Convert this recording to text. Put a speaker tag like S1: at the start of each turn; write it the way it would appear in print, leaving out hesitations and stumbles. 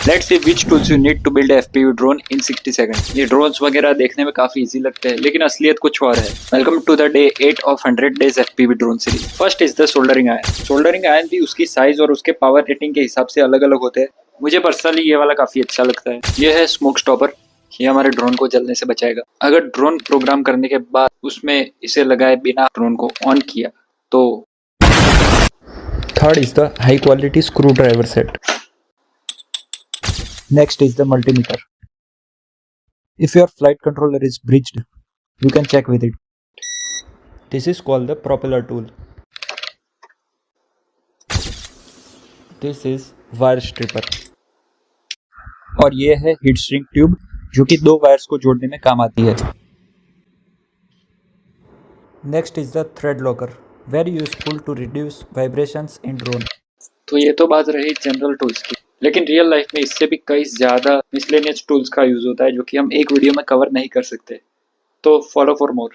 S1: Let's see which tools you need to build FPV drone in 60 second. ये drones वगैरह देखने में काफी इजी लगते हैं, लेकिन असलियत कुछ और है। Welcome to the day 8 of 100 days FPV drone series. First is the soldering iron. Soldering iron भी उसकी साइज और उसके पावर रेटिंग के हिसाब से अलग अलग होते हैं। मुझे पर्सनली ये वाला काफी अच्छा लगता है। ये है स्मोक स्टॉपर। ये हमारे ड्रोन को जलने से बचाएगा। अगर ड्रोन प्रोग्राम करने के बाद उसमें इसे लगाए बिना ड्रोन को ऑन किया तो।
S2: Third is the high quality screw driver set. Next is the multimeter. If your flight controller is breached, you can check with it. This is called the propeller tool. This is wire stripper. और ये है heat string tube, जो कि दो wires को जोड़ने में काम आती है. Next is the thread locker, very useful to reduce vibrations in drone.
S1: तो ये तो बात रही जनरल टूल्स की, लेकिन रियल लाइफ में इससे भी कई ज्यादा मिसलेनियस टूल्स का यूज होता है, जो कि हम एक वीडियो में कवर नहीं कर सकते। तो फॉलो फॉर मोर।